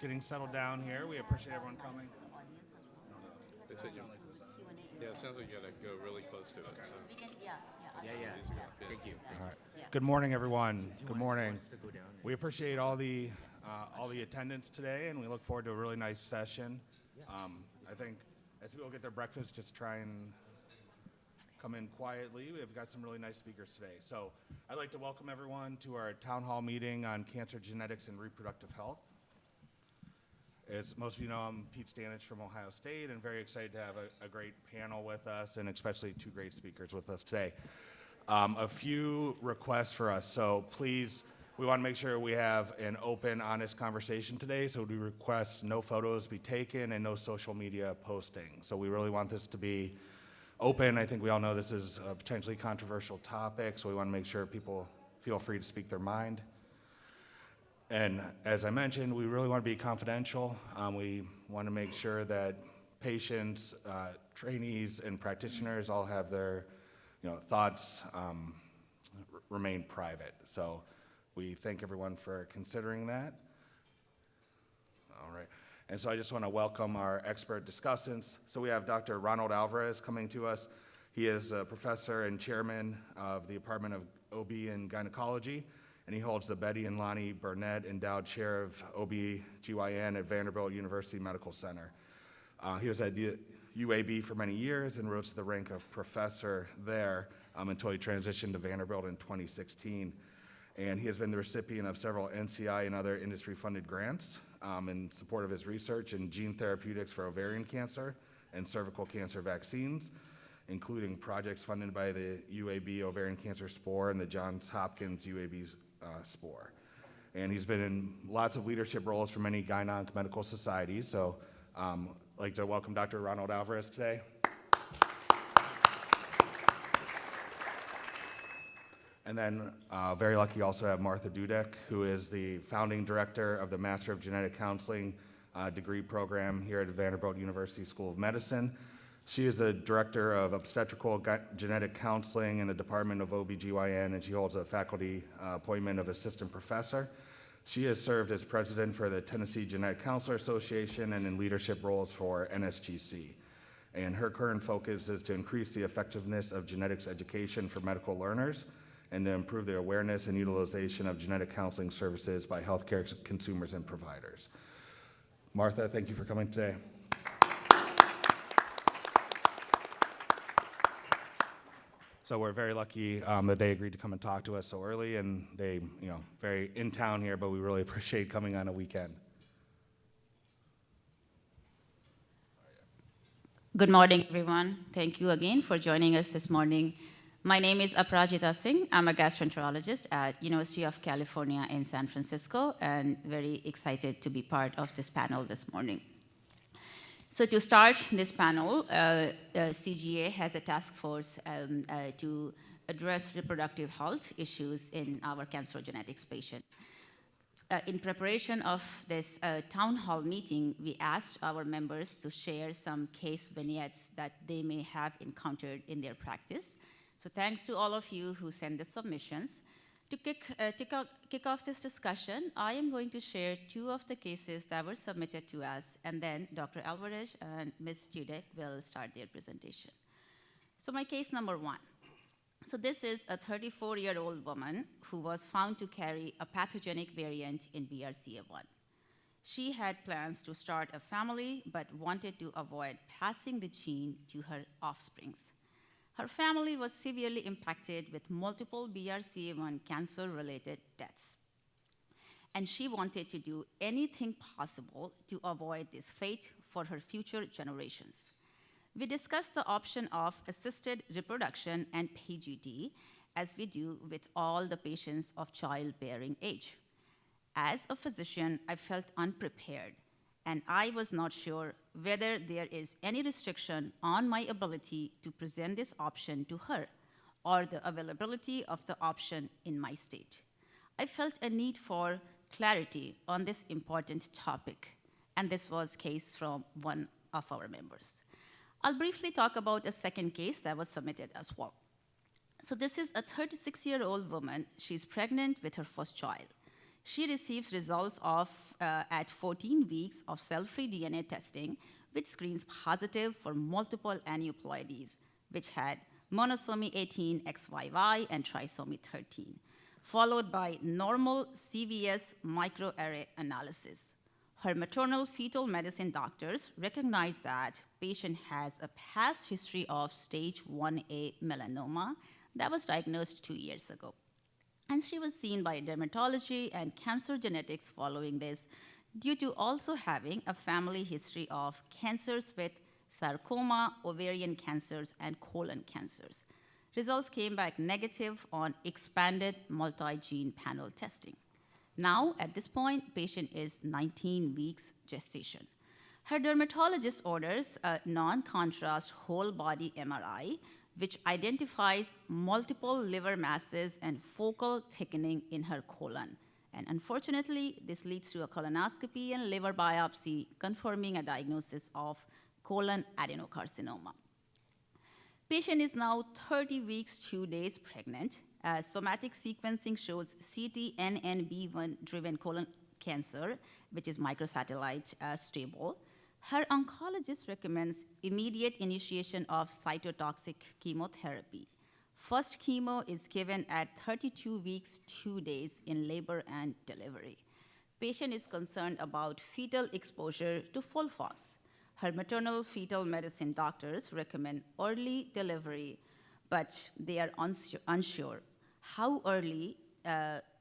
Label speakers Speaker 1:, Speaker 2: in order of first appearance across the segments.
Speaker 1: getting settled down here. We appreciate everyone coming.
Speaker 2: They said yeah, it sounds like you gotta go really close to it. So.
Speaker 3: Thank you.
Speaker 1: All right. Good morning, everyone. Good morning. We appreciate all the attendance today, and we look forward to a really nice session. I think as people get their breakfast, just try and come in quietly. We've got some really nice speakers today. So I'd like to welcome everyone to our town hall meeting on cancer genetics and reproductive health. As most of you know, I'm Pete Stanich from Ohio State, and very excited to have a great panel with us, and especially two great speakers with us today. A few requests for us. So please, we want to make sure we have an open, honest conversation today. So we request no photos be taken and no social media posting. So we really want this to be open. I think we all know this is a potentially controversial topic, so we want to make sure people feel free to speak their mind. And as I mentioned, we really want to be confidential. We want to make sure that patients, trainees, and practitioners all have their thoughts remain private. So we thank everyone for considering that. All right. And so I just want to welcome our expert discussants. So we have Dr. Ronald Alvarez coming to us. He is a professor and chairman of the Department of OB and Gynecology, and he holds the Betty and Lonnie Burnett Endowed Chair of OB/GYN at Vanderbilt University Medical Center. He was at the UAB for many years and rose to the rank of professor there until he transitioned to Vanderbilt in 2016. And he has been the recipient of several NCI and other industry-funded grants in support of his research in gene therapeutics for ovarian cancer and cervical cancer vaccines, including projects funded by the UAB Ovarian Cancer Spore and the Johns Hopkins UAB Spore. And he's been in lots of leadership roles for many gyn-onc medical societies. So I'd like to welcome Dr. Ronald Alvarez today. And then very lucky also to have Martha Dudek, who is the founding director of the Master of Genetic Counseling degree program here at Vanderbilt University School of Medicine. She is a director of obstetrical genetic counseling in the Department of OB/GYN, and she holds a faculty appointment of assistant professor. She has served as president for the Tennessee Genetic Counselor Association and in leadership roles for NSGC. And her current focus is to increase the effectiveness of genetics education for medical learners and to improve the awareness and utilization of genetic counseling services by healthcare consumers and providers. Martha, thank you for coming today. So we're very lucky that they agreed to come and talk to us so early, and they, very in town here, but we really appreciate coming on a weekend.
Speaker 4: Good morning, everyone. Thank you again for joining us this morning. My name is Aparajita Singh. I'm a gastroenterologist at University of California in San Francisco, and very excited to be part of this panel this morning. So to start this panel, CGA has a task force to address reproductive health issues in our cancer genetics patient. In preparation of this town hall meeting, we asked our members to share some case vignettes that they may have encountered in their practice. So thanks to all of you who sent the submissions. To kick off this discussion, I am going to share two of the cases that were submitted to us, and then Dr. Alvarez and Ms. Dudek will start their presentation. So my case number one. So this is a 34-year-old woman who was found to carry a pathogenic variant in BRCA1. She had plans to start a family, but wanted to avoid passing the gene to her offsprings. Her family was severely impacted with multiple BRCA1 cancer-related deaths. And she wanted to do anything possible to avoid this fate for her future generations. We discussed the option of assisted reproduction and PGD, as we do with all the patients of childbearing age. As a physician, I felt unprepared, and I was not sure whether there is any restriction on my ability to present this option to her or the availability of the option in my state. I felt a need for clarity on this important topic, and this was a case from one of our members. I'll briefly talk about a second case that was submitted as well. So this is a 36-year-old woman. She's pregnant with her first child. She receives results of at 14 weeks of cell-free DNA testing, which screens positive for multiple aneuploidies, which had monosomy 18 XYY and trisomy 13, followed by normal CVS microarray analysis. Her maternal fetal medicine doctors recognize that patient has a past history of stage 1A melanoma that was diagnosed 2 years ago. And she was seen by dermatology and cancer genetics following this, due to also having a family history of cancers with sarcoma, ovarian cancers, and colon cancers. Results came back negative on expanded multi-gene panel testing. Now, at this point, patient is 19 weeks gestation. Her dermatologist orders a non-contrast whole body MRI, which identifies multiple liver masses and focal thickening in her colon. And unfortunately, this leads to a colonoscopy and liver biopsy, confirming a diagnosis of colon adenocarcinoma. Patient is now 30 weeks, 2 days pregnant. Somatic sequencing shows CTNNB1-driven colon cancer, which is microsatellite stable. Her oncologist recommends immediate initiation of cytotoxic chemotherapy. First chemo is given at 32 weeks, 2 days in labor and delivery. Patient is concerned about fetal exposure to FOLFOX. Her maternal fetal medicine doctors recommend early delivery, but they are unsure how early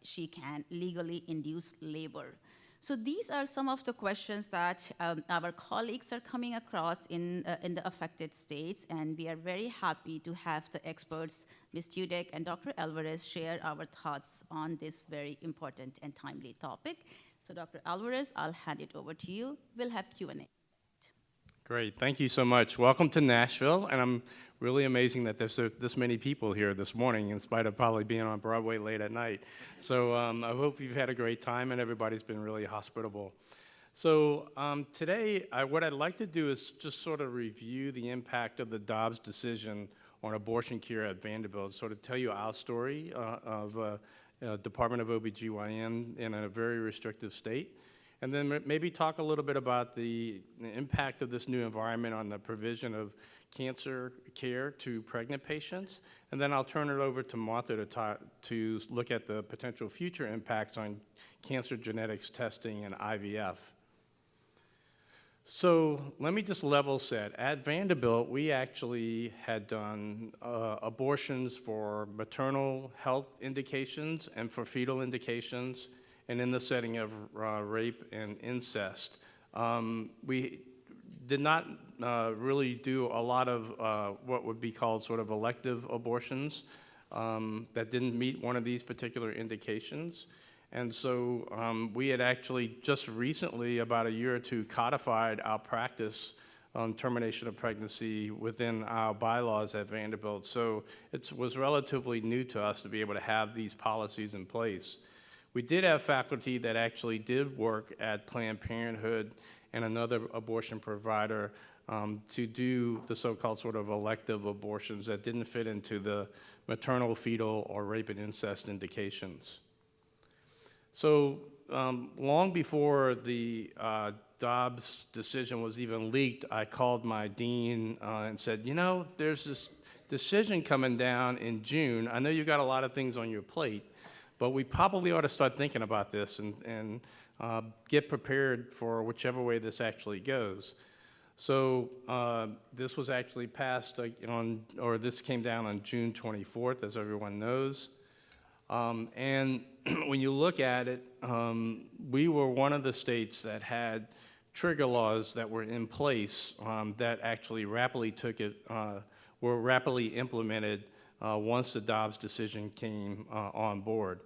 Speaker 4: she can legally induce labor. So these are some of the questions that our colleagues are coming across in the affected states, and we are very happy to have the experts, Ms. Dudek and Dr. Alvarez, share our thoughts on this very important and timely topic. So Dr. Alvarez, I'll hand it over to you. We'll have Q&A.
Speaker 2: Great, thank you so much. Welcome to Nashville, and I'm really amazing that there's this many people here this morning, in spite of probably being on Broadway late at night. So I hope you've had a great time, and everybody's been really hospitable. So today, what I'd like to do is just sort of review the impact of the Dobbs decision on abortion care at Vanderbilt, sort of tell you our story of Department of OBGYN in a very restrictive state. And then maybe talk a little bit about the impact of this new environment on the provision of cancer care to pregnant patients. And then I'll turn it over to Martha to look at the potential future impacts on cancer genetics testing and IVF. So let me just level set. At Vanderbilt, we actually had done abortions for maternal health indications and for fetal indications, and in the setting of rape and incest. We did not really do a lot of what would be called sort of elective abortions that didn't meet one of these particular indications. And so we had actually just recently, about a year or two, codified our practice on termination of pregnancy within our bylaws at Vanderbilt. So it was relatively new to us to be able to have these policies in place. We did have faculty that actually did work at Planned Parenthood and another abortion provider to do the so-called sort of elective abortions that didn't fit into the maternal, fetal, or rape and incest indications. So long before the Dobbs decision was even leaked, I called my dean and said, you know, there's this decision coming down in June. I know you got a lot of things on your plate, but we probably ought to start thinking about this and get prepared for whichever way this actually goes. So this was actually passed this came down on June 24th, as everyone knows. And when you look at it, we were one of the states that had trigger laws that were in place that actually were rapidly implemented once the Dobbs decision came on board.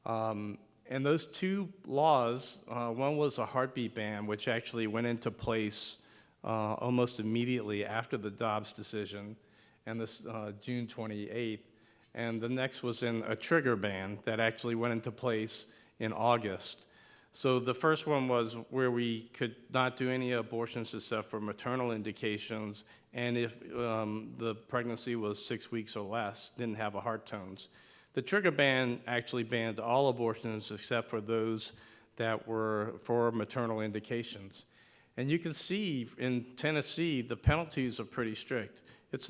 Speaker 2: And those two laws, one was a heartbeat ban, which actually went into place almost immediately after the Dobbs decision, and this June 28th. And the next was in a trigger ban that actually went into place in August. So the first one was where we could not do any abortions except for maternal indications, and if the pregnancy was 6 weeks or less, didn't have a heart tones. The trigger ban actually banned all abortions except for those that were for maternal indications. And you can see in Tennessee, the penalties are pretty strict. It's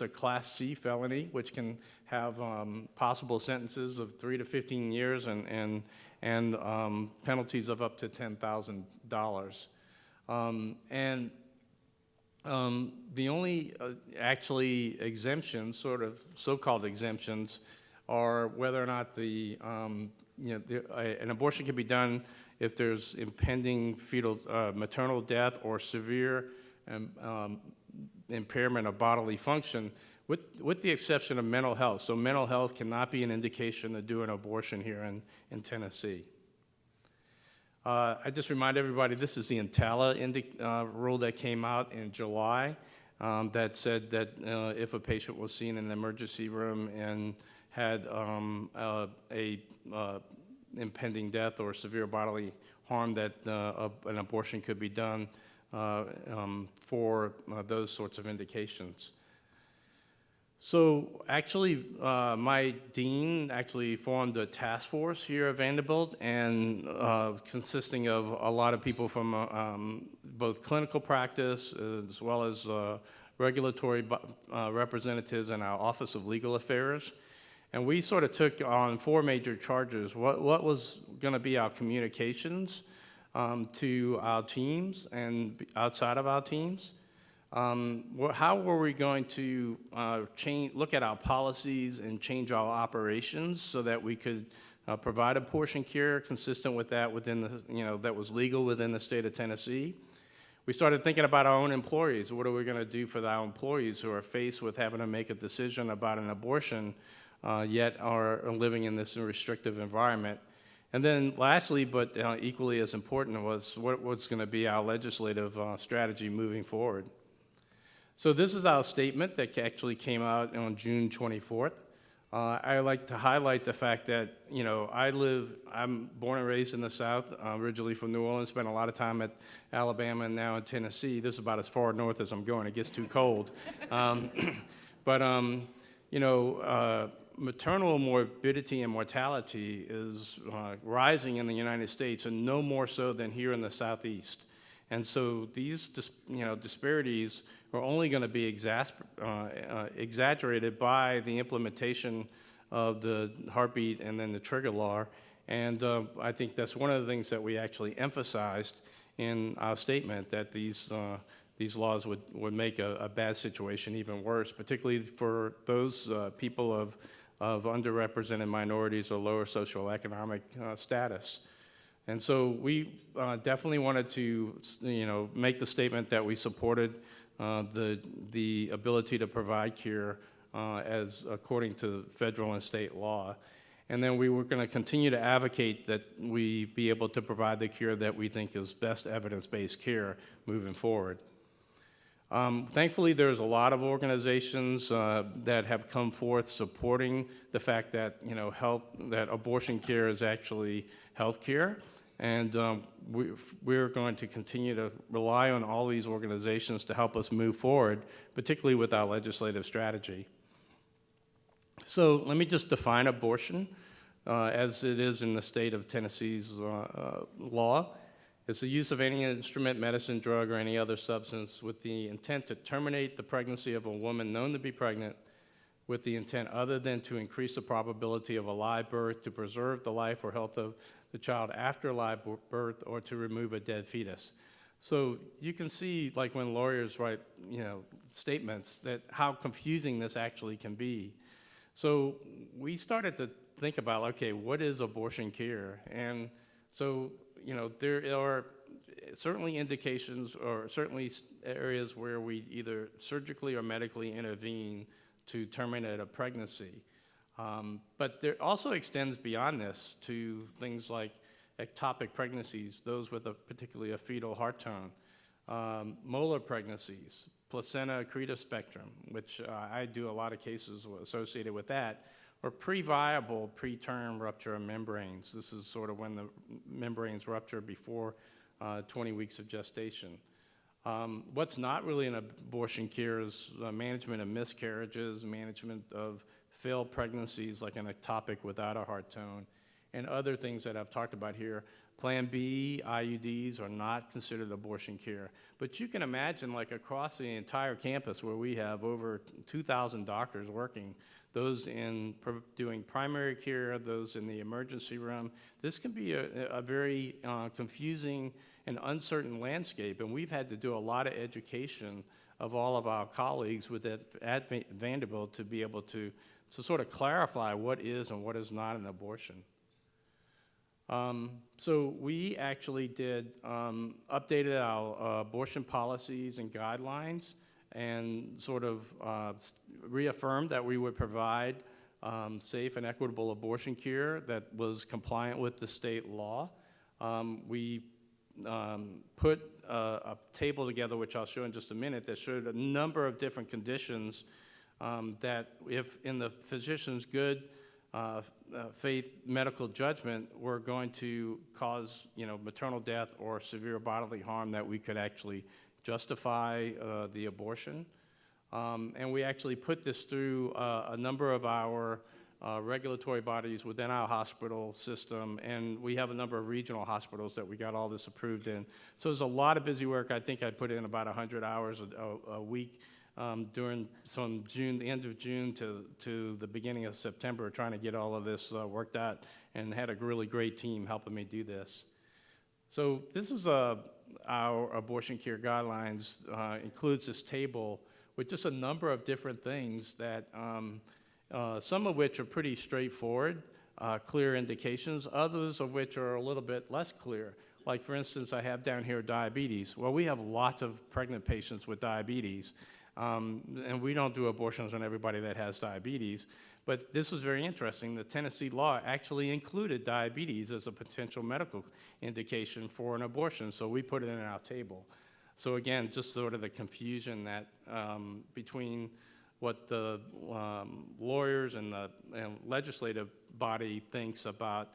Speaker 2: a Class C felony, which can have possible sentences of 3 to 15 years and penalties of up to $10,000. The only actually exemptions, sort of so-called exemptions, are whether or not an abortion can be done if there's impending fetal maternal death or severe impairment of bodily function, with the exception of mental health. So mental health cannot be an indication to do an abortion here in Tennessee. I just remind everybody, this is the EMTALA rule that came out in July that said that if a patient was seen in an emergency room and had impending death or severe bodily harm, that an abortion could be done for those sorts of indications. So actually, my dean actually formed a task force here at Vanderbilt, and consisting of a lot of people from both clinical practice as well as regulatory representatives in our Office of Legal Affairs. And we sort of took on 4 major charges. What was going to be our communications to our teams and outside of our teams? How were we going to look at our policies and change our operations so that we could provide abortion care consistent with that that was legal within the state of Tennessee? We started thinking about our own employees. What are we going to do for our employees who are faced with having to make a decision about an abortion, yet are living in this restrictive environment? And then lastly, but equally as important, was what's going to be our legislative strategy moving forward. So this is our statement that actually came out on June 24th. I like to highlight the fact that, I'm born and raised in the South, originally from New Orleans, spent a lot of time at Alabama and now in Tennessee. This is about as far north as I'm going. It gets too cold. Maternal morbidity and mortality is rising in the United States, and no more so than here in the Southeast. And so these disparities are only going to be exaggerated by the implementation of the heartbeat and then the trigger law. And I think that's one of the things that we actually emphasized in our statement, that these laws would make a bad situation even worse, particularly for those people of underrepresented minorities or lower socioeconomic status. And so we definitely wanted to, make the statement that we supported the ability to provide care as according to federal and state law. And then we were going to continue to advocate that we be able to provide the care that we think is best evidence-based care moving forward. Thankfully, there's a lot of organizations that have come forth supporting the fact that that abortion care is actually health care, and we're going to continue to rely on all these organizations to help us move forward, particularly with our legislative strategy. So let me just define abortion as it is in the state of Tennessee's law. It's the use of any instrument, medicine, drug, or any other substance with the intent to terminate the pregnancy of a woman known to be pregnant with the intent other than to increase the probability of a live birth, to preserve the life or health of the child after live birth, or to remove a dead fetus. So you can see, like when lawyers write, statements, that how confusing this actually can be. So we started to think about, okay, what is abortion care? And so there are certainly indications or certainly areas where we either surgically or medically intervene to terminate a pregnancy. But there also extends beyond this to things like ectopic pregnancies, those with particularly a fetal heart tone, molar pregnancies, placenta accreta spectrum, which I do a lot of cases associated with that, or pre-viable, preterm rupture of membranes. This is sort of when the membranes rupture before 20 weeks of gestation. What's not really an abortion care is management of miscarriages, management of failed pregnancies like an ectopic without a heart tone, and other things that I've talked about here. Plan B, IUDs are not considered abortion care. But you can imagine, like across the entire campus where we have over 2,000 doctors working, those in doing primary care, those in the emergency room, this can be a very confusing and uncertain landscape. And we've had to do a lot of education of all of our colleagues at Vanderbilt to be able to sort of clarify what is and what is not an abortion. So we actually updated our abortion policies and guidelines and sort of reaffirmed that we would provide safe and equitable abortion care that was compliant with the state law. We put a table together, which I'll show in just a minute, that showed a number of different conditions that if in the physician's good faith medical judgment were going to cause, maternal death or severe bodily harm, that we could actually justify the abortion. And we actually put this through a number of our regulatory bodies within our hospital system, and we have a number of regional hospitals that we got all this approved in. So there's a lot of busy work. I think I put in about 100 hours a week during the end of June to the beginning of September, trying to get all of this worked out, and had a really great team helping me do this. So this is our abortion care guidelines, includes this table with just a number of different things that some of which are pretty straightforward, clear indications, others of which are a little bit less clear. Like, for instance, I have down here diabetes. Well, we have lots of pregnant patients with diabetes, and we don't do abortions on everybody that has diabetes. But this was very interesting. The Tennessee law actually included diabetes as a potential medical indication for an abortion, so we put it in our table. So again, just sort of the confusion that between what the lawyers and the legislative body thinks about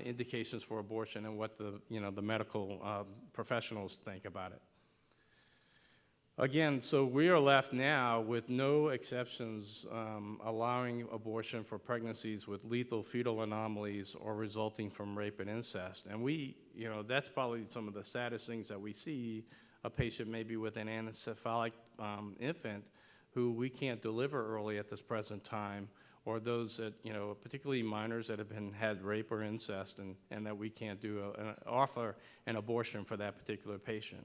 Speaker 2: indications for abortion and what the medical professionals think about it. Again, so we are left now with no exceptions allowing abortion for pregnancies with lethal fetal anomalies or resulting from rape and incest. And that's probably some of the saddest things that we see, a patient maybe with an anencephalic infant who we can't deliver early at this present time, or those that, particularly minors that have had rape or incest, and that we can't offer an abortion for that particular patient.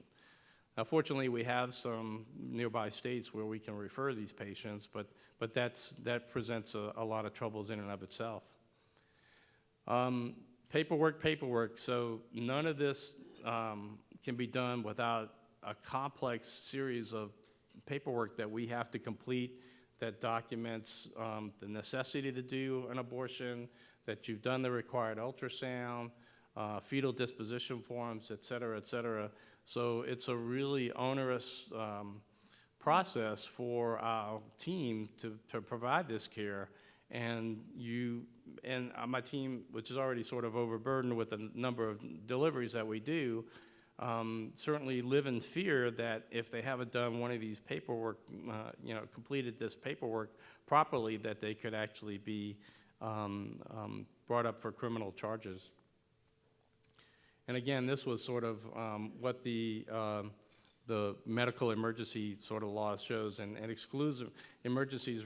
Speaker 2: Now, fortunately, we have some nearby states where we can refer these patients, but that presents a lot of troubles in and of itself. Paperwork. So none of this can be done without a complex series of paperwork that we have to complete that documents the necessity to do an abortion, that you've done the required ultrasound, fetal disposition forms, et cetera, et cetera. So it's a really onerous process for our team to provide this care. And my team, which is already sort of overburdened with the number of deliveries that we do, certainly live in fear that if they haven't done one of these paperwork, completed this paperwork properly, that they could actually be brought up for criminal charges. And again, this was sort of what the medical emergency sort of law shows, and excludes emergencies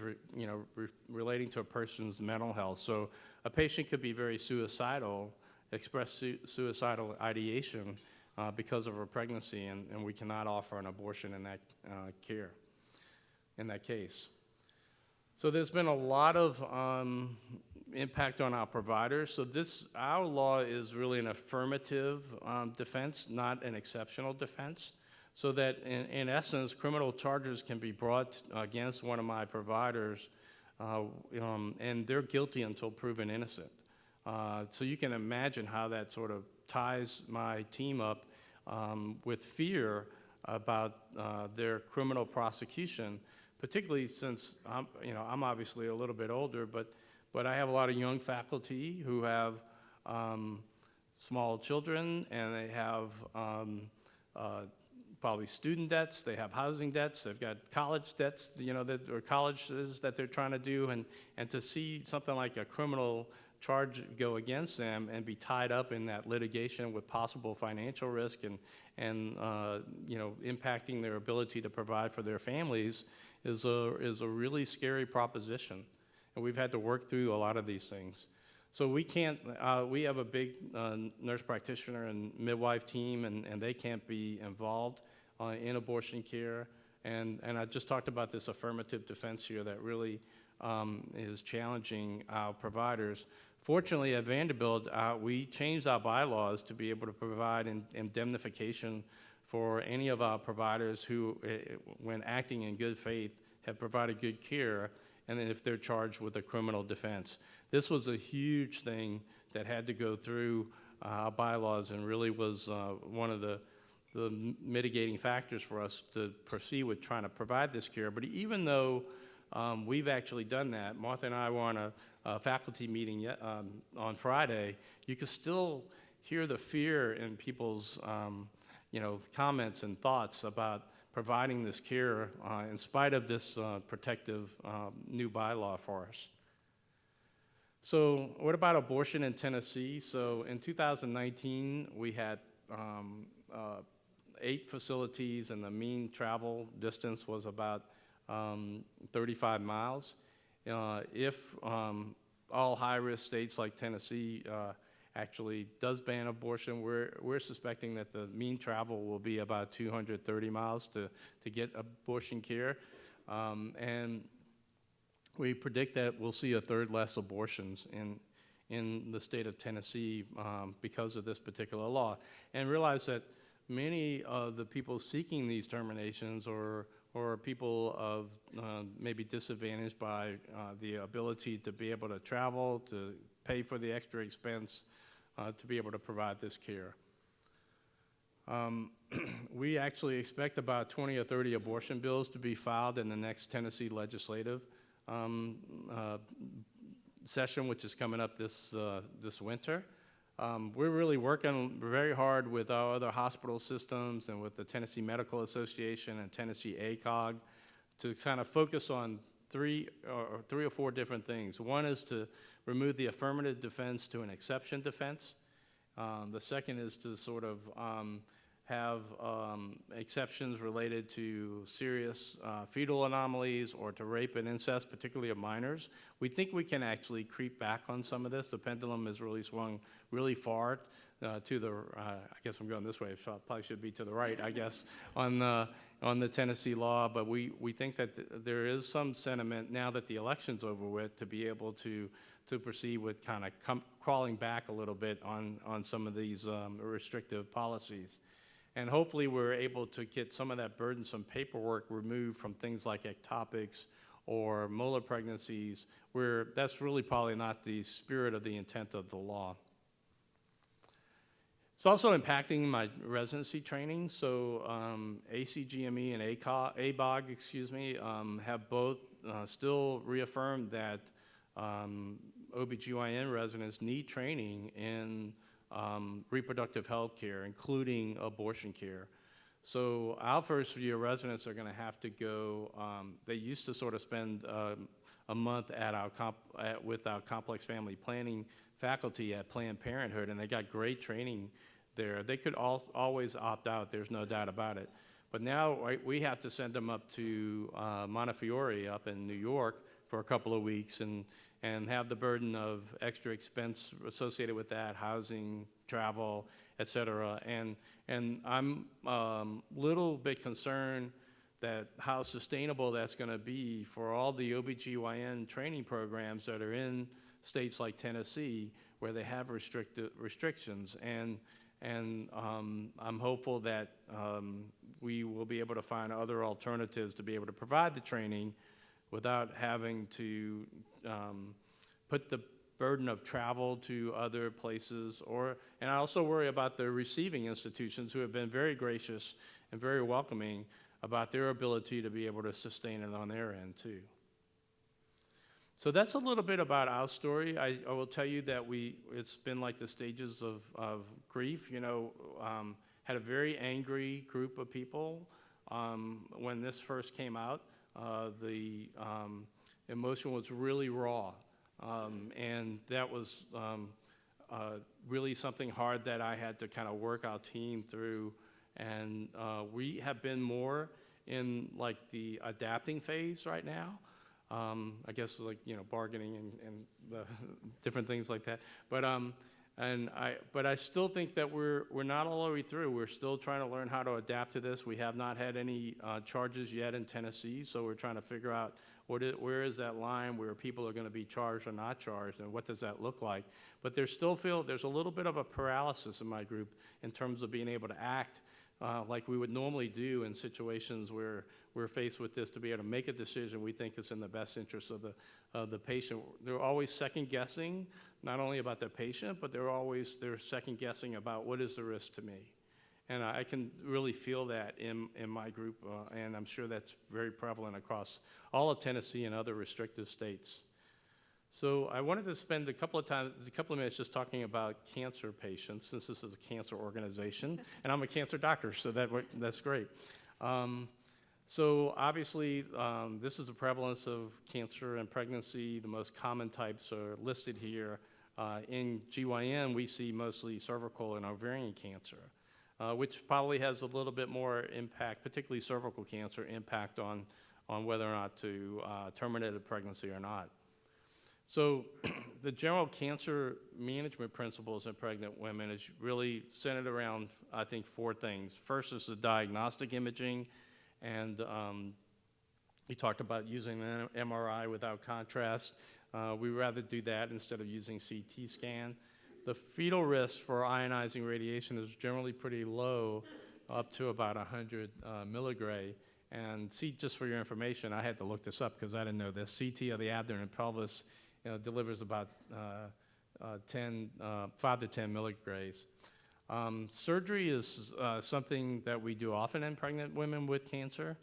Speaker 2: relating to a person's mental health. So a patient could be very suicidal, express suicidal ideation because of her pregnancy, and we cannot offer an abortion in that care, in that case. So there's been a lot of impact on our providers. So our law is really an affirmative defense, not an exceptional defense. So that in essence, criminal charges can be brought against one of my providers, and they're guilty until proven innocent. So you can imagine how that sort of ties my team up with fear about their criminal prosecution, particularly since I'm obviously a little bit older, but I have a lot of young faculty who have small children, and they have probably student debts, they have housing debts, they've got college debts, or colleges that they're trying to do, and to see something like a criminal charge go against them and be tied up in that litigation with possible financial risk and impacting their ability to provide for their families is a really scary proposition. And we've had to work through a lot of these things. So we can't, we have a big nurse practitioner and midwife team, and they can't be involved in abortion care. And I just talked about this affirmative defense here that really is challenging our providers. Fortunately, at Vanderbilt, we changed our bylaws to be able to provide indemnification for any of our providers who, when acting in good faith, have provided good care, and if they're charged with a criminal defense. This was a huge thing that had to go through our bylaws and really was one of the mitigating factors for us to proceed with trying to provide this care. But even though we've actually done that, Martha and I were on a faculty meeting on Friday, you can still hear the fear in people's comments and thoughts about providing this care in spite of this protective new bylaw for us. So what about abortion in Tennessee? So in 2019, we had 8 facilities, and the mean travel distance was about 35 miles. If all high-risk states like Tennessee actually does ban abortion, we're suspecting that the mean travel will be about 230 miles to get abortion care. And we predict that we'll see a third less abortions in the state of Tennessee because of this particular law. And realize that many of the people seeking these terminations or people of maybe disadvantaged by the ability to be able to travel, to pay for the extra expense, to be able to provide this care. We actually expect about 20 or 30 abortion bills to be filed in the next Tennessee legislative session, which is coming up this winter. We're really working very hard with our other hospital systems and with the Tennessee Medical Association and Tennessee ACOG to kind of focus on three or four different things. One is to remove the affirmative defense to an exception defense. The second is to sort of have exceptions related to serious fetal anomalies or to rape and incest, particularly of minors. We think we can actually creep back on some of this. The pendulum has really swung really far to the, I guess I'm going this way, so I probably should be to the right, I guess, on the Tennessee law. But we think that there is some sentiment now that the election's over with to be able to proceed with kind of crawling back a little bit on some of these restrictive policies. And hopefully we're able to get some of that burdensome paperwork removed from things like ectopics or molar pregnancies, where that's really probably not the spirit of the intent of the law. It's also impacting my residency training. So ACGME and ABOG, have both still reaffirmed that OBGYN residents need training in reproductive health care, including abortion care. So our first-year residents are going to have to go, they used to sort of spend a month with our complex family planning faculty at Planned Parenthood, and they got great training there. They could always opt out, there's no doubt about it. But now we have to send them up to Montefiore up in New York for a couple of weeks and have the burden of extra expense associated with that, housing, travel, et cetera. And I'm a little bit concerned that how sustainable that's going to be for all the OBGYN training programs that are in states like Tennessee where they have restrictions. And I'm hopeful that we will be able to find other alternatives to be able to provide the training without having to put the burden of travel to other places. And I also worry about the receiving institutions who have been very gracious and very welcoming about their ability to be able to sustain it on their end too. So that's a little bit about our story. I will tell you that it's been like the stages of grief. had a very angry group of people when this first came out. The emotion was really raw, and that was really something hard that I had to kind of work our team through. And we have been more in like the adapting phase right now. I guess like, bargaining and the different things like that. But I still think that we're not all the way through. We're still trying to learn how to adapt to this. We have not had any charges yet in Tennessee, so we're trying to figure out where is that line where people are going to be charged or not charged, and what does that look like. But there's a little bit of a paralysis in my group in terms of being able to act like we would normally do in situations where we're faced with this, to be able to make a decision we think is in the best interest of the patient. They're always second guessing, not only about the patient, but they're second guessing about what is the risk to me. And I can really feel that in my group, and I'm sure that's very prevalent across all of Tennessee and other restrictive states. So I wanted to spend a couple of minutes just talking about cancer patients, since this is a cancer organization, and I'm a cancer doctor, so that's great. So obviously, this is the prevalence of cancer and pregnancy. The most common types are listed here. In GYN, we see mostly cervical and ovarian cancer, which probably has a little bit more impact, particularly cervical cancer, impact on whether or not to terminate a pregnancy or not. So the general cancer management principles in pregnant women is really centered around, I think, 4 things. First is the diagnostic imaging, and we talked about using an MRI without contrast. We rather do that instead of using CT scan. The fetal risk for ionizing radiation is generally pretty low, up to about 100 milligray. And just for your information, I had to look this up because I didn't know this. CT of the abdomen and pelvis delivers about 5 to 10 milligrays. Surgery is something that we do often in pregnant women with cancer.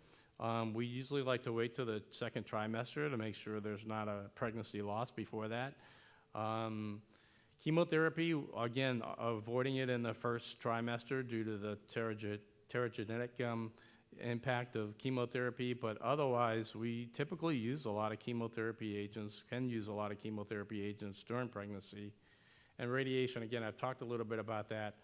Speaker 2: We usually like to wait till the second trimester to make sure there's not a pregnancy loss before that. Chemotherapy, again, avoiding it in the first trimester due to the teratogenic impact of chemotherapy, but otherwise we typically use a lot of chemotherapy agents, can use a lot of chemotherapy agents during pregnancy. And radiation, again, I've talked a little bit about that,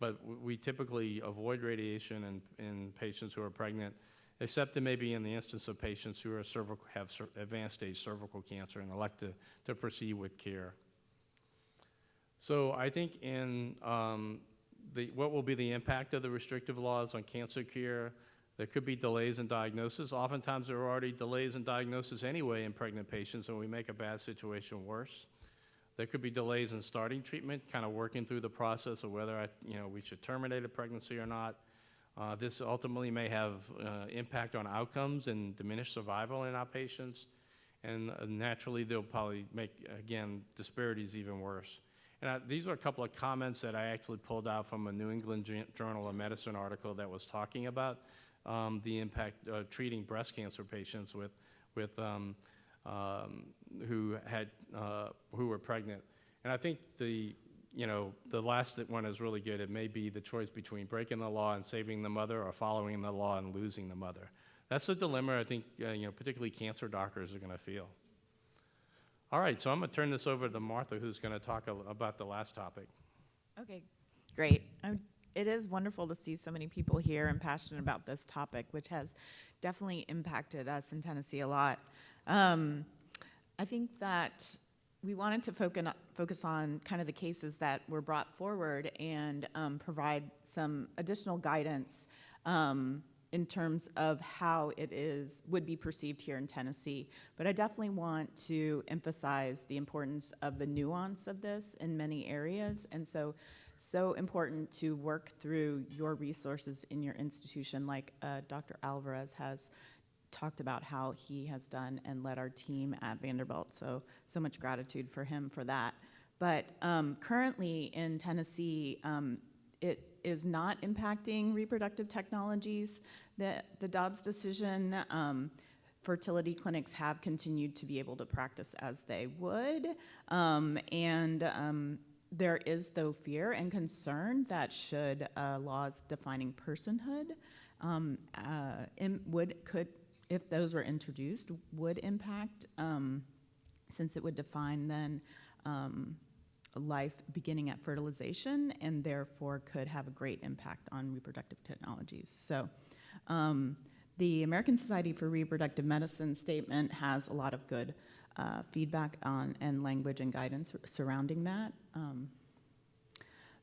Speaker 2: but we typically avoid radiation in patients who are pregnant, except maybe in the instance of patients who have advanced stage cervical cancer and elect to proceed with care. So I think what will be the impact of the restrictive laws on cancer care? There could be delays in diagnosis. Oftentimes there are already delays in diagnosis anyway in pregnant patients, and we make a bad situation worse. There could be delays in starting treatment, kind of working through the process of whether we should terminate a pregnancy or not. This ultimately may have impact on outcomes and diminish survival in our patients, and naturally they'll probably make, again, disparities even worse. And these are a couple of comments that I actually pulled out from a New England Journal of Medicine article that was talking about the impact of treating breast cancer patients who were pregnant. And I think the last one is really good. It may be the choice between breaking the law and saving the mother, or following the law and losing the mother. That's the dilemma I think particularly cancer doctors are going to feel. All right, so I'm going to turn this over to Martha, who's going to talk about the last topic.
Speaker 5: Okay, great. It is wonderful to see so many people here and passionate about this topic, which has definitely impacted us in Tennessee a lot. I think that we wanted to focus on kind of the cases that were brought forward and provide some additional guidance in terms of how it would be perceived here in Tennessee. But I definitely want to emphasize the importance of the nuance of this in many areas, and so important to work through your resources in your institution, like Dr. Alvarez has talked about how he has done and led our team at Vanderbilt, so much gratitude for him for that. But currently in Tennessee, it is not impacting reproductive technologies. The Dobbs decision, fertility clinics have continued to be able to practice as they would, and There is, though, fear and concern that should laws defining personhood if those were introduced, would impact, since it would define then life beginning at fertilization, and therefore could have a great impact on reproductive technologies. So the American Society for Reproductive Medicine statement has a lot of good feedback on and language and guidance surrounding that.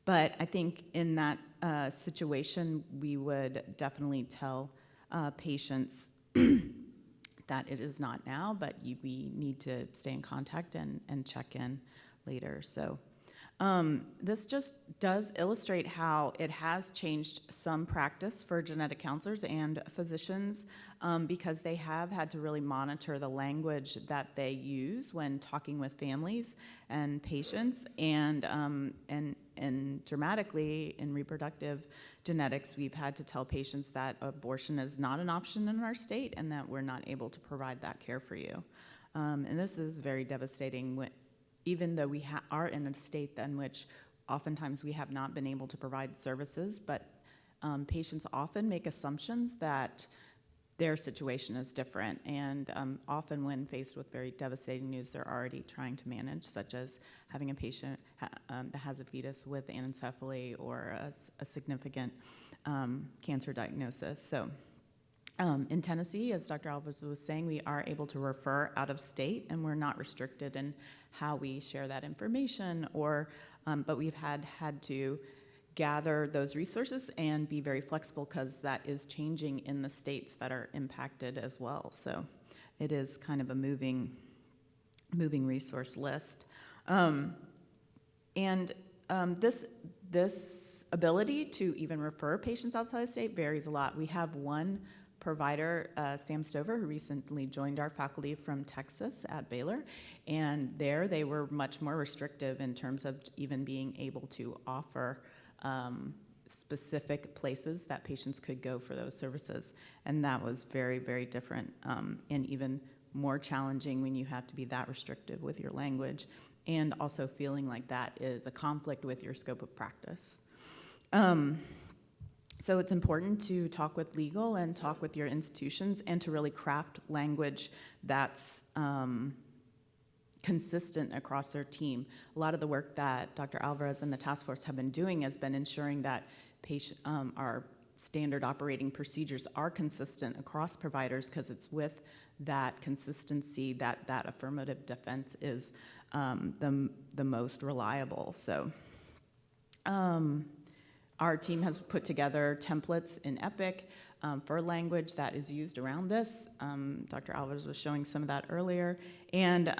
Speaker 5: But I think in that situation, we would definitely tell patients that it is not now, but we need to stay in contact and check in later. So this just does illustrate how it has changed some practice for genetic counselors and physicians because they have had to really monitor the language that they use when talking with families and patients, and dramatically in reproductive genetics, we've had to tell patients that abortion is not an option in our state and that we're not able to provide that care for you. And this is very devastating, even though we are in a state in which oftentimes we have not been able to provide services, but patients often make assumptions that their situation is different, and often when faced with very devastating news, they're already trying to manage, such as having a patient that has a fetus with anencephaly or a significant cancer diagnosis. So in Tennessee, as Dr. Alvarez was saying, we are able to refer out of state, and we're not restricted in how we share that information, but we've had to gather those resources and be very flexible because that is changing in the states that are impacted as well. So it is kind of a moving resource list. This ability to even refer patients outside the state varies a lot. We have one provider, Sam Stover, who recently joined our faculty from Texas at Baylor, and there they were much more restrictive in terms of even being able to offer specific places that patients could go for those services. And that was very, very different and even more challenging when you have to be that restrictive with your language and also feeling like that is a conflict with your scope of practice. So it's important to talk with legal and talk with your institutions and to really craft language that's consistent across their team. A lot of the work that Dr. Alvarez and the task force have been doing has been ensuring that our standard operating procedures are consistent across providers, because it's with that consistency that affirmative defense is the most reliable. So our team has put together templates in EPIC for language that is used around this. Dr. Alvarez was showing some of that earlier. And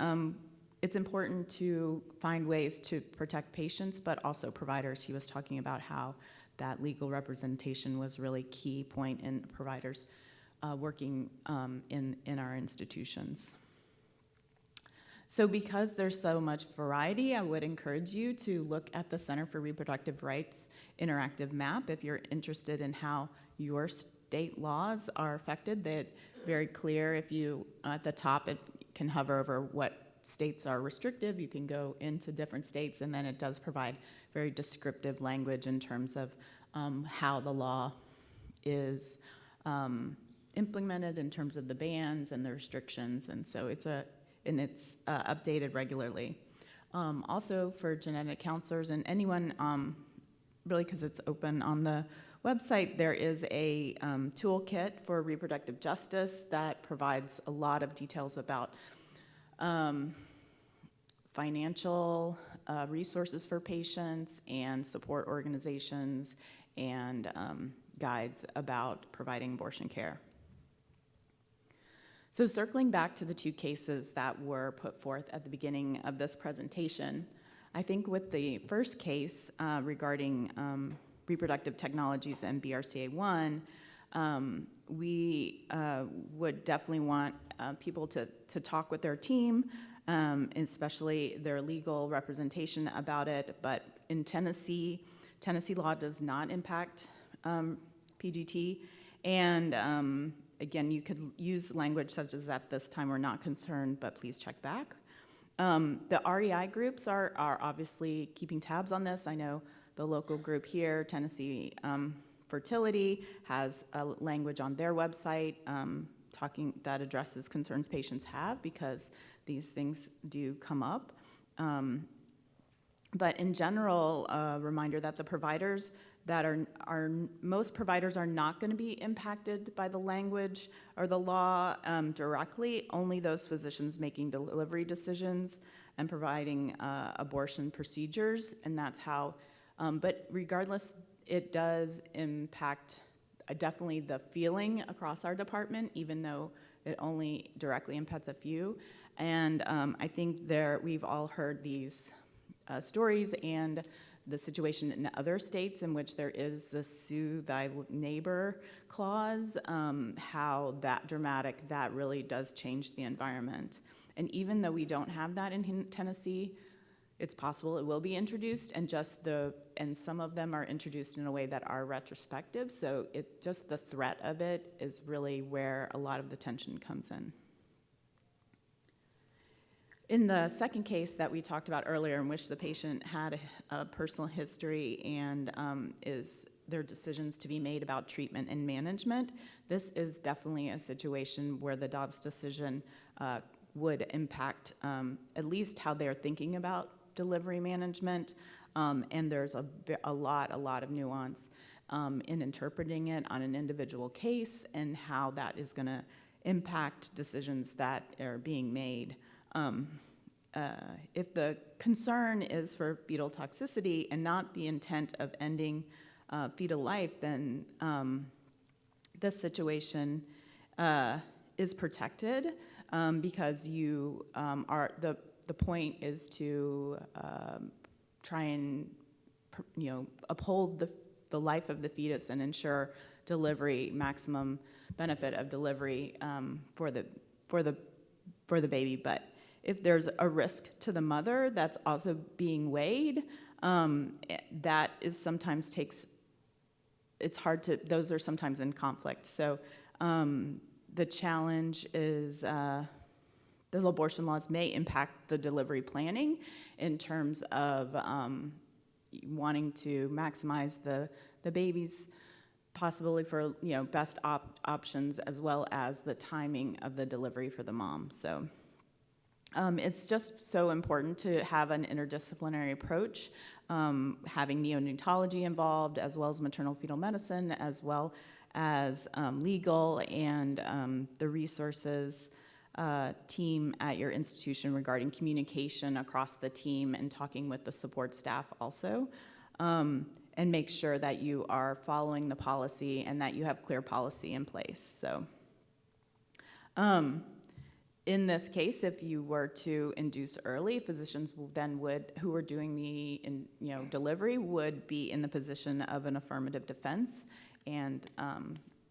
Speaker 5: it's important to find ways to protect patients, but also providers. He was talking about how that legal representation was really key point in providers working in our institutions. So because there's so much variety, I would encourage you to look at the Center for Reproductive Rights interactive map if you're interested in how your state laws are affected. They're very clear. If you, at the top, it can hover over what states are restrictive. You can go into different states, and then it does provide very descriptive language in terms of how the law is implemented in terms of the bans and the restrictions, and so it's updated regularly. Also for genetic counselors and anyone, really because it's open on the website, there is a toolkit for reproductive justice that provides a lot of details about financial resources for patients and support organizations and guides about providing abortion care. So circling back to the two cases that were put forth at the beginning of this presentation, I think with the first case regarding reproductive technologies and BRCA1, we would definitely want people to talk with their team, especially their legal representation about it. But in Tennessee law does not impact PGT, and again, you could use language such as at this time we're not concerned, but please check back. The REI groups are obviously keeping tabs on this. I know the local group here, Tennessee Fertility, has a language on their website that addresses concerns patients have, because these things do come up. But in general, a reminder that the providers that most providers are not going to be impacted by the language or the law directly. Only those physicians making delivery decisions and providing abortion procedures, and that's how. But regardless, it does impact definitely the feeling across our department, even though it only directly impacts a few. And I think we've all heard these stories and the situation in other states in which there is the sue thy neighbor clause, how that really does change the environment. And even though we don't have that in Tennessee, it's possible it will be introduced, and some of them are introduced in a way that are retrospective, so just the threat of it is really where a lot of the tension comes in. In the second case that we talked about earlier, in which the patient had a personal history and there are decisions to be made about treatment and management, this is definitely a situation where the Dobbs decision would impact at least how they're thinking about delivery management, and there's a lot of nuance in interpreting it on an individual case and how that is going to impact decisions that are being made. If the concern is for fetal toxicity and not the intent of ending fetal life, then this situation is protected because you the point is to try and uphold the life of the fetus and ensure delivery, maximum benefit of delivery for the baby. But if there's a risk to the mother that's also being weighed, that is sometimes those are sometimes in conflict. So the challenge is the abortion laws may impact the delivery planning in terms of wanting to maximize the baby's possibility for best options, as well as the timing of the delivery for the mom. So it's just so important to have an interdisciplinary approach, having neonatology involved, as well as maternal fetal medicine, as well as legal and the resources team at your institution regarding communication across the team and talking with the support staff also, and make sure that you are following the policy and that you have clear policy in place. So in this case, if you were to induce early, physicians who are doing the delivery would be in the position of an affirmative defense, and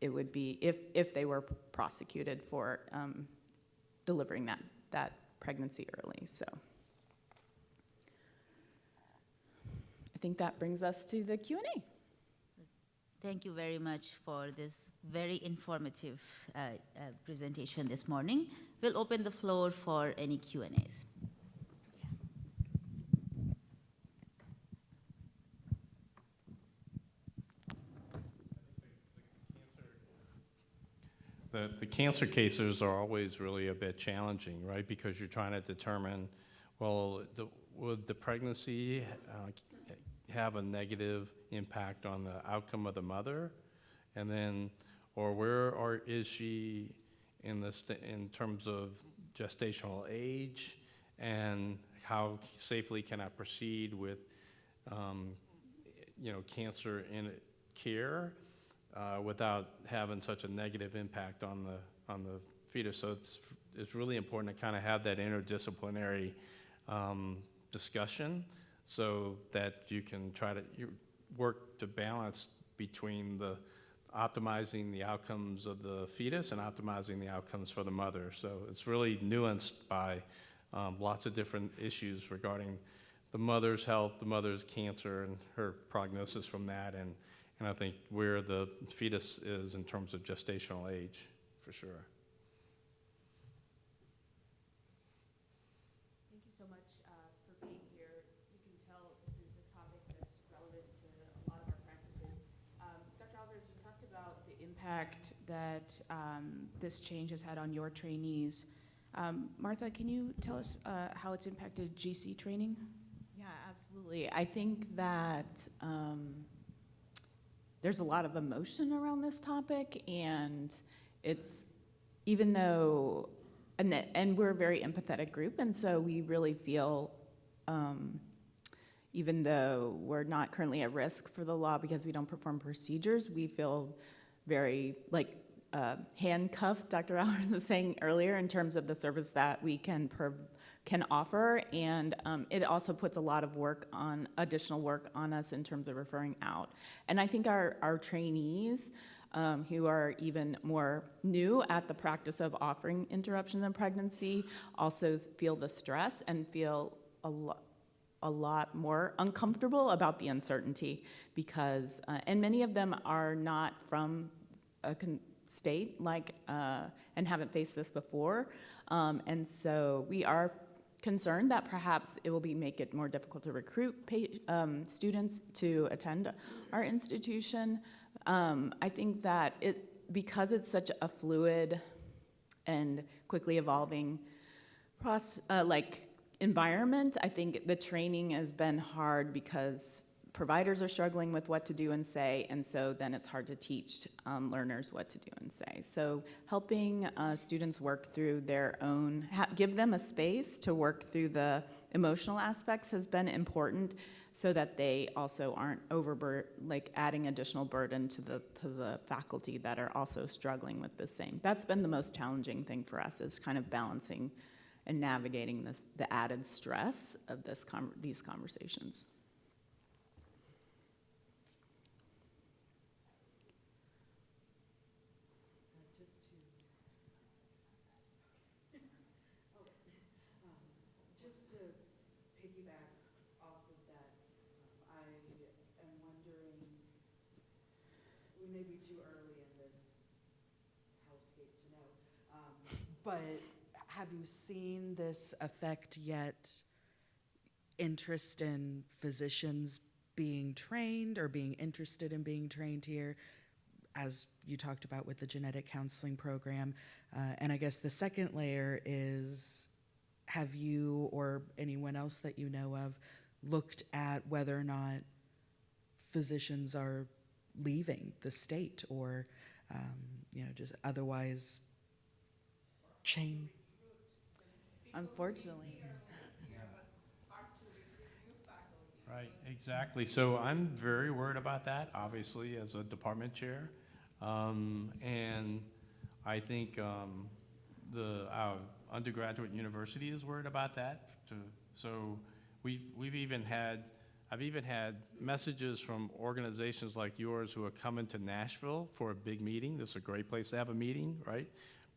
Speaker 5: it would be if they were prosecuted for delivering that pregnancy early. So I think that brings us to the Q&A.
Speaker 4: Thank you very much for this very informative presentation this morning. We'll open the floor for any Q&As.
Speaker 2: The cancer cases are always really a bit challenging, right? Because you're trying to determine, well, would the pregnancy have a negative impact on the outcome of the mother? And then, or is she in terms of gestational age, and how safely can I proceed with, cancer in care without having such a negative impact on the fetus? So it's really important to kind of have that interdisciplinary discussion, so that you can try to work to balance between optimizing the outcomes of the fetus and optimizing the outcomes for the mother. So it's really nuanced by lots of different issues regarding the mother's health, the mother's cancer, and her prognosis from that, and I think where the fetus is in terms of gestational age, for sure.
Speaker 5: Thank you so
Speaker 6: impact that this change has had on your trainees. Martha, can you tell us how it's impacted GC training?
Speaker 5: Yeah, absolutely. I think that there's a lot of emotion around this topic, and it's, even though, and we're a very empathetic group, and so we really feel, even though we're not currently at risk for the law because we don't perform procedures, we feel very handcuffed, Dr. Allers was saying earlier, in terms of the service that we can offer, and it also puts a lot of additional work on us in terms of referring out. And I think our trainees, who are even more new at the practice of offering interruptions in pregnancy, also feel the stress and feel a lot more uncomfortable about the uncertainty, because, and many of them are not from a state and haven't faced this before, and so we are concerned that perhaps it will make it more difficult to recruit students to attend our institution. I think that because it's such a fluid and quickly evolving environment, I think the training has been hard because providers are struggling with what to do and say, and so then it's hard to teach learners what to do and say. So helping students work through their own, give them a space to work through the emotional aspects has been important, so that they also aren't adding additional burden to the faculty that are also struggling with the same. That's been the most challenging thing for us, is kind of balancing and navigating the added stress of these conversations.
Speaker 7: Just to piggyback off of that, I am wondering, we may be too early in this hellscape to know, but have you seen this affect yet interest in physicians being trained or being interested in being trained here, as you talked about with the genetic counseling program? And I guess the second layer is, have you or anyone else that you know of looked at whether or not physicians are leaving the state or, just otherwise change?
Speaker 5: Unfortunately.
Speaker 2: Right, exactly. So I'm very worried about that, obviously, as a department chair. And I think our undergraduate university is worried about that. So I've even had messages from organizations like yours who are coming to Nashville for a big meeting. This is a great place to have a meeting, right?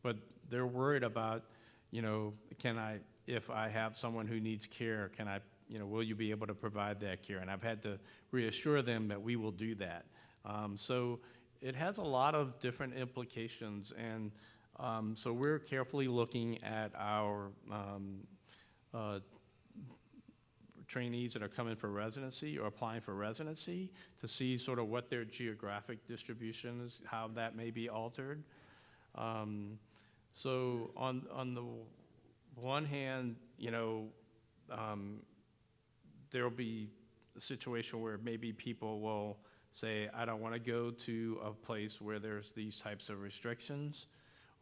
Speaker 2: But they're worried about, if I have someone who needs care, will you be able to provide that care? And I've had to reassure them that we will do that. So it has a lot of different implications, and so we're carefully looking at our trainees that are coming for residency or applying for residency to see sort of what their geographic distribution is, how that may be altered. So on the one hand, there'll be a situation where maybe people will say, I don't want to go to a place where there's these types of restrictions.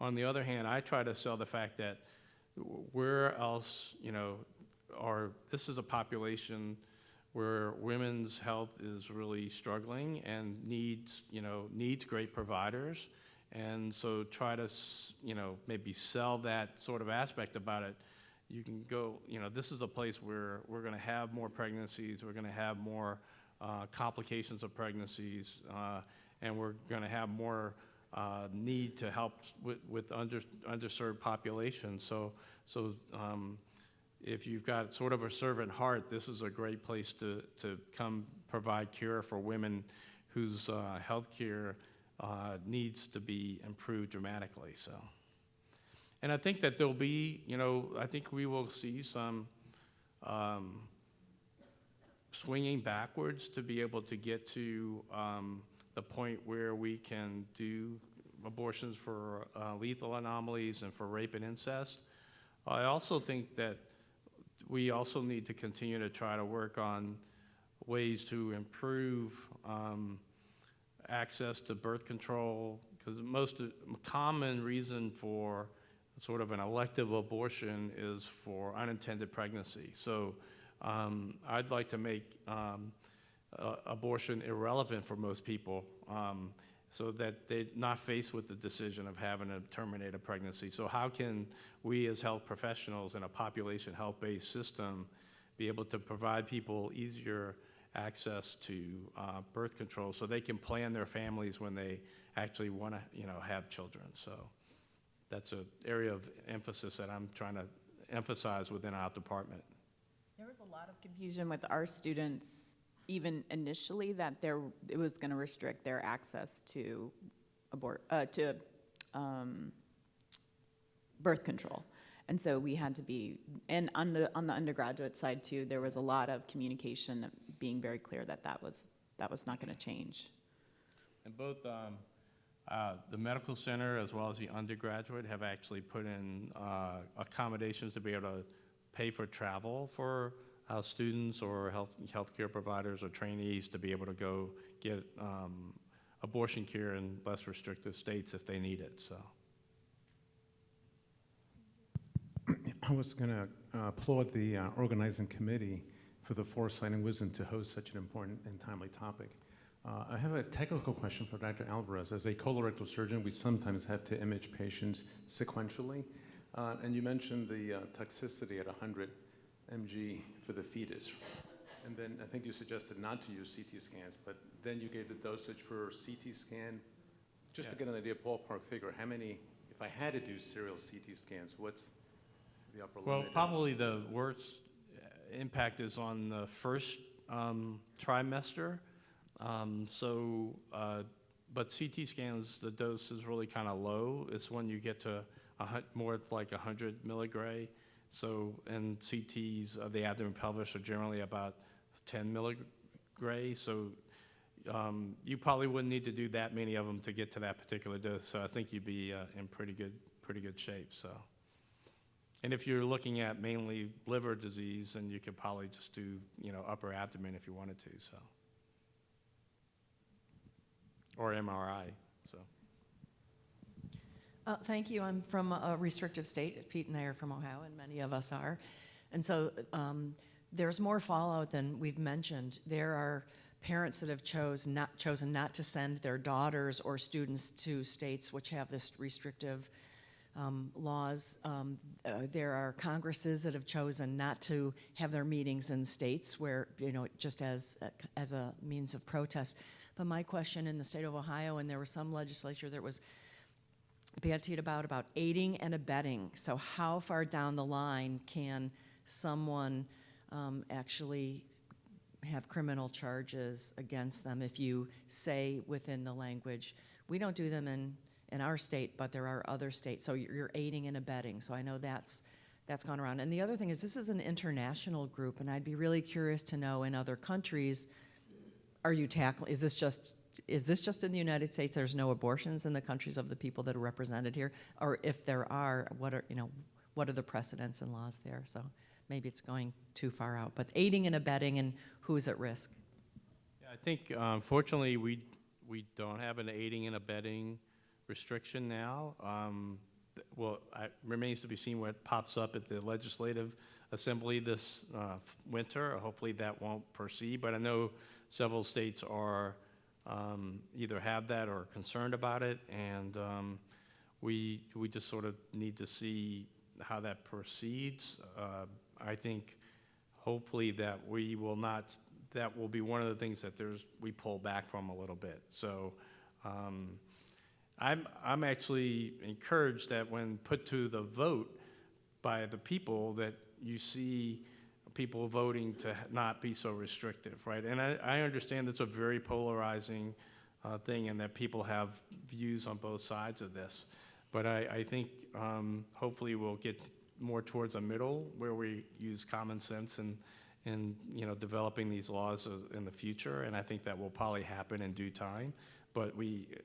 Speaker 2: On the other hand, I try to sell the fact that where else, this is a population where women's health is really struggling and needs great providers. And so try to, maybe sell that sort of aspect about it. You can go, this is a place where we're going to have more pregnancies, we're going to have more complications of pregnancies, and we're going to have more need to help with underserved populations. So if you've got sort of a servant heart, this is a great place to come provide care for women whose health care needs to be improved dramatically. So. And I think that there'll be, I think we will see some swinging backwards to be able to get to the point where we can do abortions for lethal anomalies and for rape and incest. I also think that we also need to continue to try to work on ways to improve access to birth control, because the most common reason for sort of an elective abortion is for unintended pregnancy. So I'd like to make abortion irrelevant for most people, so that they're not faced with the decision of having to terminate a pregnancy. So how can we as health professionals in a population health-based system be able to provide people easier access to birth control so they can plan their families when they actually want to, have children? So that's an area of emphasis that I'm trying to emphasize within our department.
Speaker 5: There was a lot of confusion with our students, even initially, that it was going to restrict their access to birth control. And so we had to be, and on the undergraduate side too, there was a lot of communication being very clear that that was not going to change.
Speaker 2: And both the medical center as well as the undergraduate have actually put in accommodations to be able to pay for travel for students or healthcare providers or trainees to be able to go get abortion care in less restrictive states if they need it. So.
Speaker 8: I was going to applaud the organizing committee for the foresight and wisdom to host such an important and timely topic. I have a technical question for Dr. Alvarez. As a colorectal surgeon, we sometimes have to image patients sequentially. And you mentioned the toxicity at 100 mg for the fetus. And then I think you suggested not to use CT scans, but then you gave the dosage for CT scan. Just to get an idea, ballpark figure, how many, if I had to do serial CT scans, what's the upper limit?
Speaker 2: Well, probably the worst impact is on the first trimester. But CT scans, the dose is really kind of low. It's when you get to more like 100 milligray. So, and CTs of the abdomen pelvis are generally about 10 milligray. So you probably wouldn't need to do that many of them to get to that particular dose. So I think you'd be in pretty good shape. So, and if you're looking at mainly liver disease, then you could probably just do upper abdomen if you wanted to. So, or MRI. So.
Speaker 9: Thank you. I'm from a restrictive state. Pete and I are from Ohio, and many of us are. And so there's more fallout than we've mentioned. There are parents that have chosen not to send their daughters or students to states which have this restrictive laws. There are Congresses that have chosen not to have their meetings in states where, just as a means of protest. But my question, in the state of Ohio, and there was some legislature that was bantied about aiding and abetting. So how far down the line can someone actually have criminal charges against them if you say within the language, we don't do them in our state, but there are other states. So you're aiding and abetting. So I know that's gone around. And the other thing is, this is an international group, and I'd be really curious to know, in other countries, are you tackling, is this just in the United States? There's no abortions in the countries of the people that are represented here? Or if there are, what are the precedents and laws there? So maybe it's going too far out. But aiding and abetting, and who's at risk?
Speaker 2: Yeah, I think, fortunately, we don't have an aiding and abetting restriction now. It remains to be seen what pops up at the Legislative Assembly this winter. Hopefully that won't proceed, but I know several states are either have that or are concerned about it, and we just sort of need to see how that proceeds. I think hopefully that that will be one of the things that we pull back from a little bit. So I'm actually encouraged that when put to the vote by the people, that you see people voting to not be so restrictive, right? And I understand it's a very polarizing thing, and that people have views on both sides of this. But I think hopefully we'll get more towards a middle where we use common sense in developing these laws in the future, and I think that will probably happen in due time. but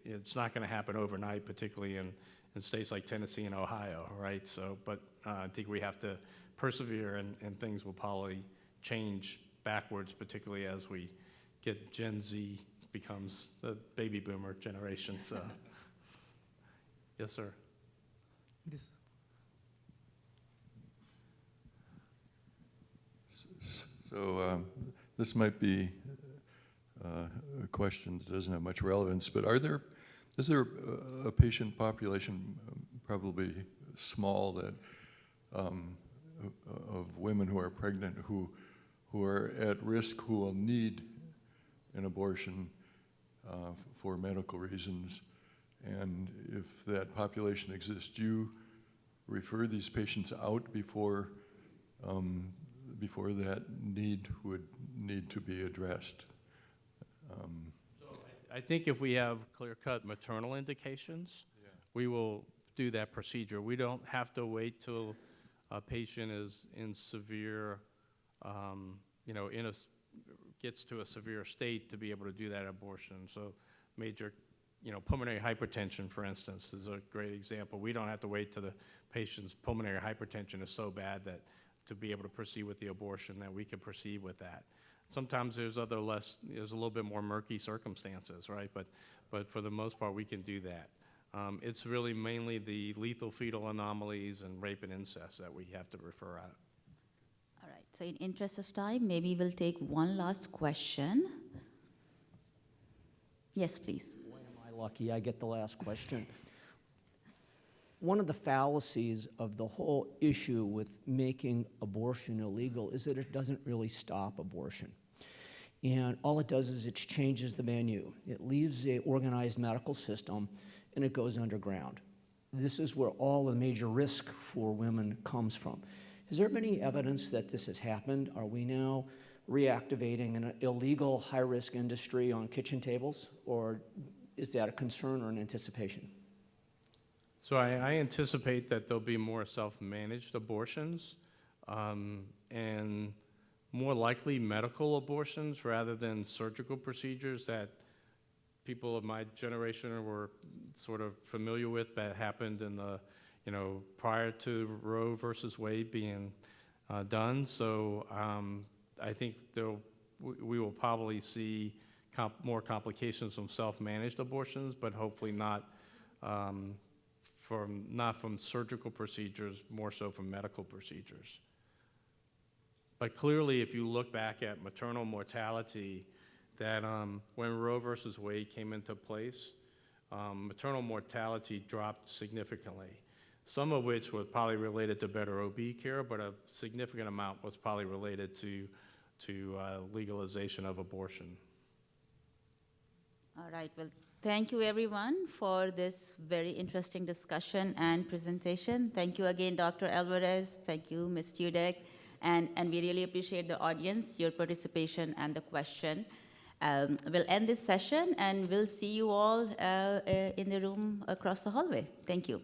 Speaker 2: it's not going to happen overnight, particularly in states like Tennessee and Ohio, right? So, but I think we have to persevere, and things will probably change backwards, particularly as we get Gen Z becomes the baby boomer generation. So, yes, sir.
Speaker 10: So this might be a question that doesn't have much relevance, but is there a patient population, probably small, that of women who are pregnant who are at risk, who will need an abortion for medical reasons? And if that population exists, do you refer these patients out before that need would need to be addressed?
Speaker 2: I think if we have clear-cut maternal indications, we will do that procedure. We don't have to wait till a patient is in severe, gets to a severe state to be able to do that abortion. So major, pulmonary hypertension, for instance, is a great example. We don't have to wait till the patient's pulmonary hypertension is so bad that to be able to proceed with the abortion, that we can proceed with that. Sometimes there's a little bit more murky circumstances, right? But for the most part, we can do that. It's really mainly the lethal fetal anomalies and rape and incest that we have to refer out.
Speaker 4: All right, so in interest of time, maybe we'll take one last question. Yes, please.
Speaker 11: Boy, am I lucky I get the last question. One of the fallacies of the whole issue with making abortion illegal is that it doesn't really stop abortion. And all it does is it changes the venue. It leaves the organized medical system and it goes underground. This is where all the major risk for women comes from. Has there been any evidence that this has happened? Are we now reactivating an illegal high-risk industry on kitchen tables, or is that a concern or an anticipation?
Speaker 2: So I anticipate that there'll be more self-managed abortions and more likely medical abortions rather than surgical procedures that people of my generation were sort of familiar with that happened in the, prior to Roe versus Wade being done. So I think we will probably see more complications from self-managed abortions, but hopefully not from surgical procedures, more so from medical procedures. But clearly, if you look back at maternal mortality, that when Roe versus Wade came into place, maternal mortality dropped significantly, some of which was probably related to better OB care, but a significant amount was probably related to legalization of abortion.
Speaker 4: All right, well, thank you everyone for this very interesting discussion and presentation. Thank you again, Dr. Alvarez. Thank you, Ms. Tudek. And we really appreciate the audience, your participation and the question. We'll end this session and we'll see you all in the room across the hallway. Thank you.